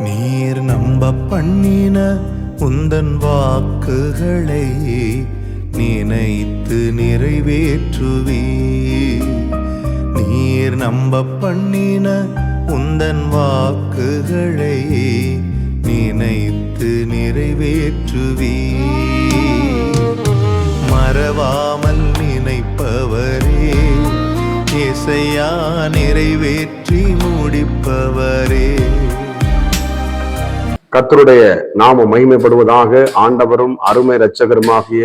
நீர் நம்ப பண்ணின உந்தன் வாக்குகளை நினைத்து நிறைவேற்றுவே. நீர் நம்ப பண்ணின உந்தன் வாக்குகளை நினைத்து நிறைவேற்றுவே. மறவாமல் நினைப்பவரே, இசையா நிறைவேற்றி முடிப்பவரே. கர்த்தருடைய நாமம் மகிமைப்படுவதாக. ஆண்டவரும் அருமை இரட்சகருமாகிய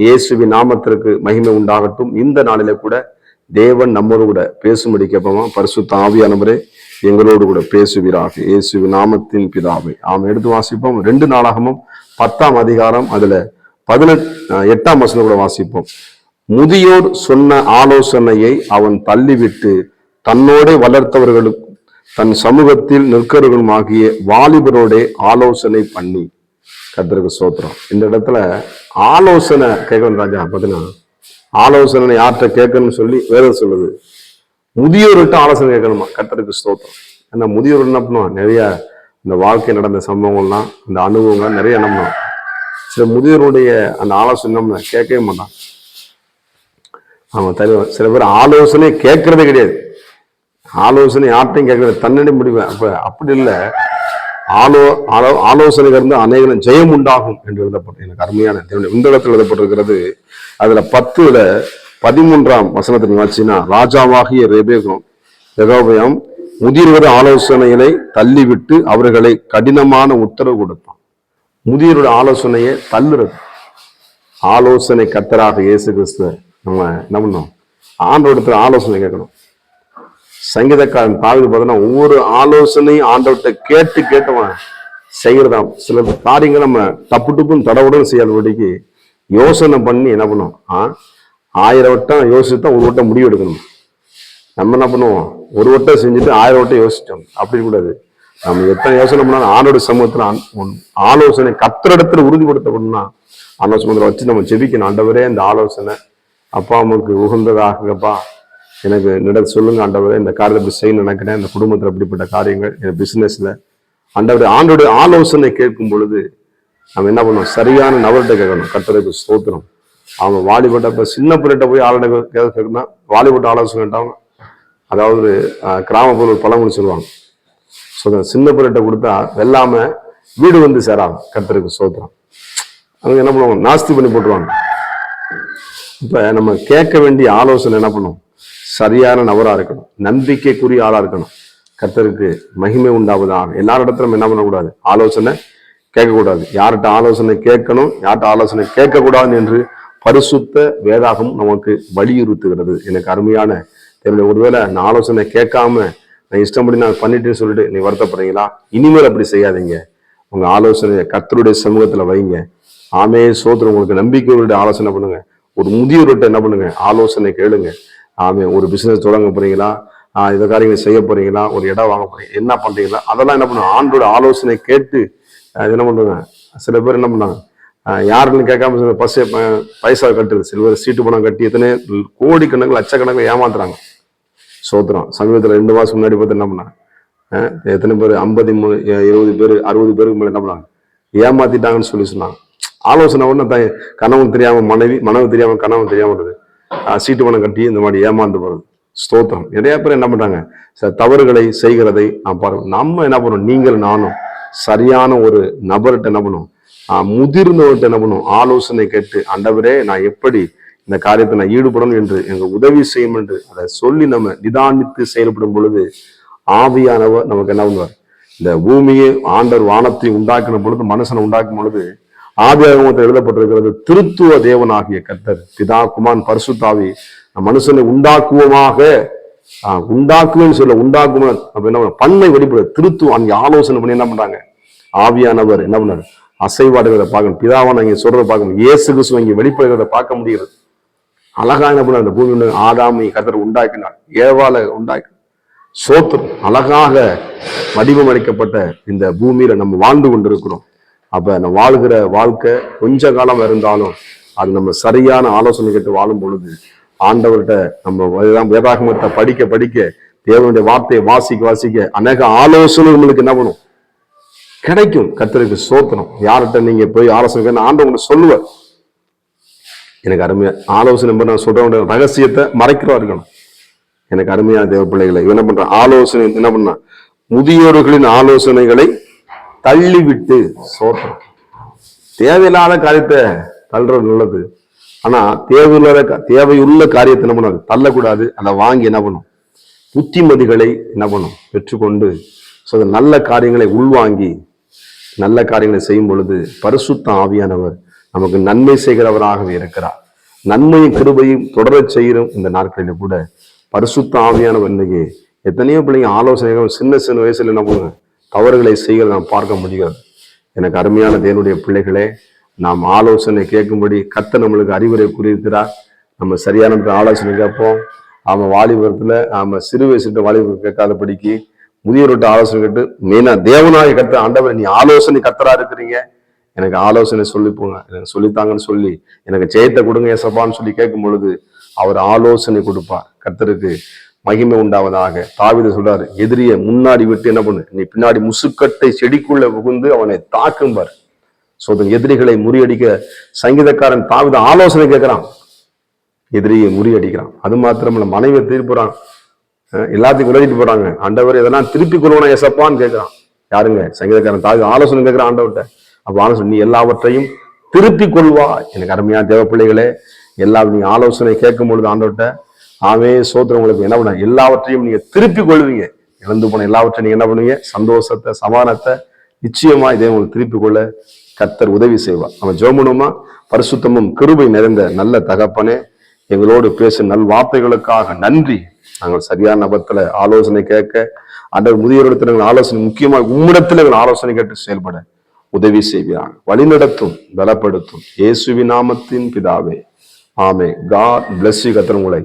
இயேசுவின் நாமத்திற்கு மகிமை உண்டாகட்டும். இந்த நாளில கூட தேவன் நம்மோடு கூட பேசும்படி கேட்போமா? பரிசுத்த ஆவியானவரே எங்களோடு கூட பேசுவீராக, இயேசுவின் நாமத்தின் பிதாவே. எடுத்து வாசிப்போம். 2 நாளாகமும் 10ஆம் அதிகாரம் அதுல 8ஆம் வசனம் கூட வாசிப்போம். முதியோர் சொன்ன ஆலோசனையை அவன் தள்ளிவிட்டு தன்னோட வளர்த்தவர்களுக்கு தன் சமூகத்தில் நிற்கிறவர்களுமாகிய வாலிபரோட ஆலோசனை பண்ணி. கர்த்தருக்கு ஸ்தோத்திரம். இந்த இடத்துல ஆலோசனை கேட்கணும் ராஜா. பார்த்தீங்கன்னா ஆலோசனை யார்கிட்ட கேட்கணும்னு சொல்லி வேதம் சொல்லுது. முதியோர்கிட்ட ஆலோசனை கேட்கணுமா? கர்த்தருக்கு ஸ்தோத்திரம். ஏன்னா முதியோர் என்ன பண்ணுவோம், நிறைய இந்த வாழ்க்கை நடந்த சம்பவங்கள்லாம், இந்த அனுபவங்கள்லாம் நிறைய நம்ம சில முதியோருடைய அந்த ஆலோசனை நம்ம கேட்கவே மாட்டான். அவன் தருவான். சில பேர் ஆலோசனை கேட்கறதே கிடையாது. ஆலோசனை யார்ட்டையும் கேட்கறது, தன்னடி முடிவேன். அப்படி இல்லை. ஆலோசனைகள் இருந்து அநேகம் ஜெயம் உண்டாகும் என்று எழுதப்பட்ட எனக்கு அருமையான இந்த இடத்துல எழுதப்பட்டிருக்கிறது. அதுல 10:13 வசனத்தை வாசினா, ராஜாவாகிய ரெகோபெயாம் முதியோருடைய ஆலோசனைகளை தள்ளிவிட்டு அவர்களை கடினமான உத்தரவு கொடுத்தான். முதியோருடைய ஆலோசனையை தள்ளுறது. ஆலோசனை கர்த்தராக இயேசு கிறிஸ்து நம்ம என்ன பண்ணோம், ஆண்டவரிடத்துல ஆலோசனை கேட்கணும். சங்கீதக்காரன் தாவீது பார்த்தோன்னா ஒவ்வொரு ஆலோசனையும் ஆண்டவர்கிட்ட கேட்டு கேட்டவன் செய்யறதான். சில காரியங்கள் நம்ம டப்பு டப்புன்னு தடவுடன் செய்யாதபடிக்கு யோசனை பண்ணி என்ன பண்ணுவோம், 1000 வட்டம் யோசிச்சுதான் ஒரு வட்டம் முடிவு எடுக்கணும். நம்ம என்ன பண்ணுவோம், ஒரு வட்டம் செஞ்சுட்டு 1000 வட்டம் யோசிச்சோம். அப்படி கூடாது. நம்ம எத்தனை யோசனை பண்ணாலும் ஆண்டோட சமூகத்துல ஆலோசனை கர்த்தரிடத்துல உறுதிப்படுத்தப்படணும்னா ஆலோசனை வச்சு நம்ம ஜெபிக்கணும். ஆண்டவரே இந்த ஆலோசனை அப்பா அம்மாவுக்கு உகந்ததாகப்பா, எனக்கு சொல்லுங்க ஆண்டவரே, இந்த காரியத்தை இப்படி செய்ய நினைக்கிறேன், இந்த குடும்பத்துல அப்படிப்பட்ட காரியங்கள், என் பிசினஸ்ல ஆண்டவருடைய ஆலோசனை கேட்கும் பொழுது நம்ம என்ன பண்ணணும், சரியான நபர்கிட்ட கேட்கணும். கர்த்தருக்கு ஸ்தோத்திரம். அவங்க வாலிபட்ட சின்ன பிள்ளைகிட்ட போய் ஆளுநர் கேட்கணும்னா வாலிபட்ட ஆலோசனை கேட்டாங்க. அதாவது கிராமப்புற ஒரு பழமொழி சொல்லுவாங்க, சின்ன பிள்ளைகிட்ட கொடுத்தா வெல்லாம வீடு வந்து சேராங்க. கர்த்தருக்கு ஸ்தோத்திரம். அவங்க என்ன பண்ணுவாங்க, நாஸ்தி பண்ணி போட்டுருவாங்க. இப்ப நம்ம கேட்க வேண்டிய ஆலோசனை என்ன பண்ணும், சரியான நபரா இருக்கணும், நம்பிக்கைக்குரிய ஆளா இருக்கணும். கர்த்தருக்கு மகிமை உண்டாவதாக. எல்லாரிடத்திலும் என்ன பண்ணக்கூடாது, ஆலோசனை கேட்கக்கூடாது. யார்கிட்ட ஆலோசனை கேட்கணும், யார்கிட்ட ஆலோசனை கேட்கக்கூடாது என்று பரிசுத்த வேதாகம் நமக்கு வலியுறுத்துகிறது. எனக்கு அருமையான என்னுடைய ஒருவேளை நான் ஆலோசனை கேட்காம நான் இஷ்டப்படி நான் பண்ணிட்டேன்னு சொல்லிட்டு நீ வருத்தப்படுறீங்களா? இனிமேல் அப்படி செய்யாதீங்க. உங்க ஆலோசனையை கர்த்தருடைய சமூகத்துல வைங்க. ஆமே சோதரம். உங்களுக்கு நம்பிக்கையோட ஆலோசனை பண்ணுங்க. ஒரு முதியோர்கிட்ட என்ன பண்ணுங்க, ஆலோசனை கேளுங்க. ஆமே, ஒரு பிசினஸ் தொடங்க போறீங்களா, இந்த காரியங்களை செய்ய போறீங்களா, ஒரு இடம் வாங்க போறீங்க, என்ன பண்றீங்களா, அதெல்லாம் என்ன பண்ணுங்க, ஆண்டோட ஆலோசனை கேட்டு என்ன பண்ணுங்க. சில பேர் என்ன பண்ணாங்க, யாருன்னு கேட்காம பைசா கட்டுறது, சில பேர் சீட்டு பணம் கட்டி எத்தனை கோடிக்கணக்கில் லட்சக்கணக்கில் ஏமாத்துறாங்க. சோத்திரம். சமீபத்தில் 2 மாசம் முன்னாடி பார்த்து என்ன பண்ணாங்க, எத்தனை பேர் 50 20 பேர் 60 பேருக்கு மேலே என்ன பண்ணாங்க, ஏமாத்திட்டாங்கன்னு சொல்லி சொன்னாங்க. ஆலோசனை ஒன்று கனவும் தெரியாம மனைவி தெரியாம கனவும் தெரியாம வருது, சீட்டு பணம் கட்டி இந்த மாதிரி ஏமாந்து போறது. ஸ்தோத்திரம். நிறைய பேர் என்ன பண்றாங்க, சில தவறுகளை செய்கிறதை நான் பாருங்க. நம்ம என்ன பண்ணுவோம், நீங்கள் நானும் சரியான ஒரு நபர்கிட்ட என்ன பண்ணுவோம், முதிர்ந்தவர்கிட்ட என்ன பண்ணுவோம், ஆலோசனை கேட்டு ஆண்டவரே நான் எப்படி இந்த காரியத்தை நான் ஈடுபடணும் என்று எங்க உதவி செய்யும் என்று அதை சொல்லி நம்ம நிதானித்து செயல்படும் பொழுது ஆவியானவர் நமக்கு என்ன பண்ணுவார். இந்த பூமியை ஆண்டவர் வானத்தை உண்டாக்கின பொழுது, மனுஷனை உண்டாக்கும் பொழுது ஆதியாகமத்தில் எழுதப்பட்டிருக்கிறது, திருத்துவ தேவனாகிய கர்த்தர் பிதா குமாரன் பரிசுத்தாவி மனுஷனை உண்டாக்குவோமாக, உண்டாக்குவேன்னு சொல்ல உண்டாக்குவோம் அப்ப என்ன பண்ணை வெளிப்படுது. திருத்துவ அங்கே ஆலோசனை பண்ணி என்ன பண்றாங்க, ஆவியானவர் என்ன பண்ணாரு, அசைவாடுகிறத பார்க்கணும். பிதாவான இங்க சொல்றத பார்க்கணும். இயேசு கிறிஸ்துவ இங்க வெளிப்படுகிறத பார்க்க முடிகிறது. அழகா என்ன பண்ண, அந்த பூமி ஆதாமி கர்த்தர் உண்டாக்கினார், ஏவாளை உண்டாக்கி சோத்திரம். அழகாக வடிவமைக்கப்பட்ட இந்த பூமியில நம்ம வாழ்ந்து கொண்டிருக்கிறோம். அப்ப நம்ம வாழ்கிற வாழ்க்கை கொஞ்ச காலம் இருந்தாலும் அது நம்ம சரியான ஆலோசனை கேட்டு வாழும் பொழுது ஆண்டவர்கிட்ட நம்ம வேதாகமத்தை படிக்க தேவனுடைய வார்த்தையை வாசிக்க அநேக ஆலோசனை உங்களுக்கு என்ன பண்ணும், கிடைக்கும். கர்த்தருக்கு ஸ்தோத்திரம். யார்கிட்ட நீங்க போய் ஆலோசனை ஆண்டவங்க சொல்லுவார். எனக்கு அருமையா ஆலோசனை நான் சொல்ற ரகசியத்தை மறைக்கிறவா இருக்கணும். எனக்கு அருமையான தேவ பிள்ளைகளை என்ன பண்ற ஆலோசனை என்ன பண்ண முதியோர்களின் ஆலோசனைகளை தள்ளிவிட்டு சோத்திரம். தேவையில்லாத காரியத்தை தள்ளுறது நல்லது. ஆனா தேவையுள்ள காரியத்தை என்ன பண்ணாது தள்ளக்கூடாது. அதை வாங்கி என்ன பண்ணும் புத்திமதிகளை என்ன பண்ணும் பெற்றுக்கொண்டு நல்ல காரியங்களை உள்வாங்கி நல்ல காரியங்களை செய்யும் பொழுது பரிசுத்த ஆவியானவர் நமக்கு நன்மை செய்கிறவராகவே இருக்கிறார். நன்மையும் கிருபையும் தொடர செய்யும் இந்த நாட்களில கூட பரிசுத்த ஆவியானவர் இன்னைக்கு எத்தனையோ பிள்ளைங்க ஆலோசனைகள் சின்ன சின்ன வயசுல என்ன பண்ணுங்க தவறுகளை செய்கிறத நாம் பார்க்க முடியாது. எனக்கு அருமையான தேவனுடைய பிள்ளைகளே, நாம் ஆலோசனை கேட்கும்படி கர்த்தர் நம்மளுக்கு அறிவுரை கூறியிருக்கிறார். நம்ம சரியான ஆலோசனை கேட்போம். அவன் வாலிபத்துல நாம சிறு வயசுட்டு வாலிபர் கேட்காதபடிக்கு முதியோர்கிட்ட ஆலோசனை கேட்டு மெயினா தேவனாய கர்த்தர் ஆண்டவர் நீ ஆலோசனை கர்த்தரா இருக்கிறீங்க, எனக்கு ஆலோசனை சொல்லி போங்க, எனக்கு சொல்லித்தாங்கன்னு சொல்லி எனக்கு ஜெயத்தை கொடுங்க ஏசப்பான்னு சொல்லி கேட்கும் பொழுது அவர் ஆலோசனை கொடுப்பார். கர்த்தருக்கு மகிமை உண்டாவதாக. தாவீது சொல்றாரு, எதிரிய முன்னாடி விட்டு என்ன பண்ணு நீ பின்னாடி முசுக்கட்டை செடிக்குள்ள புகுந்து அவனை தாக்கும்பார். எதிரிகளை முறியடிக்க சங்கீதக்காரன் தாவீது ஆலோசனை கேட்கிறான், எதிரியை முறியடிக்கிறான். அது மாத்திரமல்ல மனைவியை திருப்பி போறான், எல்லாத்தையும் விளையாடிட்டு போறாங்க. ஆண்டவர் இதெல்லாம் திருப்பி கொள்வனா ஏசப்பான்னு கேட்கிறான். யாருங்க? சங்கீதக்காரன் தாவீது ஆலோசனை கேட்கிறான் ஆண்டவர்கிட்ட. அப்ப ஆலோசனை நீ எல்லாவற்றையும் திருப்பி கொள்வா. எனக்கு அருமையான தேவ பிள்ளைகளே, நீ ஆலோசனை கேட்கும் பொழுது ஆண்டவர்கிட்ட ஆமே சோத்திரம் உங்களுக்கு என்ன பண்ண எல்லாவற்றையும் நீங்க திருப்பி கொள்வீங்க. இழந்து போன எல்லாவற்றையும் நீங்க என்ன பண்ணுவீங்க? சந்தோஷத்தை சமாதானத்தை நிச்சயமா இதே உங்களுக்கு திருப்பி கொள்ள கர்த்தர் உதவி செய்வார். நம்ம ஜெபமுமா பரிசுத்தமும் கிருபை நிறைந்த நல்ல தகப்பனே, எங்களோடு பேசும் நல் வார்த்தைகளுக்காக நன்றி. நாங்கள் சரியான நபத்துல ஆலோசனை கேட்க அந்த முதியோரிடத்துல ஆலோசனை முக்கியமாக உம்மிடத்துல எங்கள் ஆலோசனை கேட்டு செயல்பட உதவி செய்வார். வழிநடத்தும் பலப்படுத்தும் இயேசுவின் நாமத்தின் பிதாவே ஆமே. God bless you. கர்த்தர் உங்களை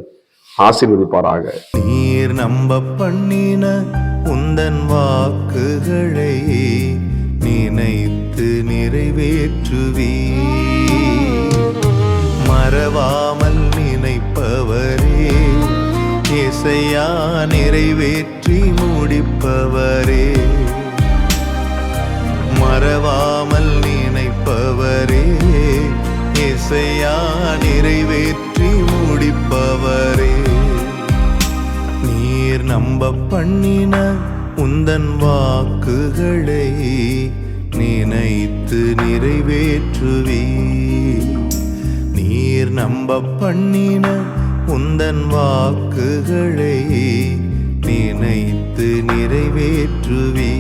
ஆசீர்வதிப்பாராக. நீர் நம்ப பண்ணின உந்தன் வாக்குகளை நினைத்து நிறைவேற்றுவீ. மறவாமல் நினைப்பவரே, இசையா நிறைவேற்றி முடிப்பவரே. மறவாமல் நினைப்பவரே, இசையா நிறைவேற்றி முடிப்பவரே. நீர் நம்ப பண்ணின உந்தன் வாக்குகளை நினைத்து நிறைவேற்றுவீ. நீர் நம்ப பண்ணின உந்தன் வாக்குகளை நினைத்து நிறைவேற்றுவீ.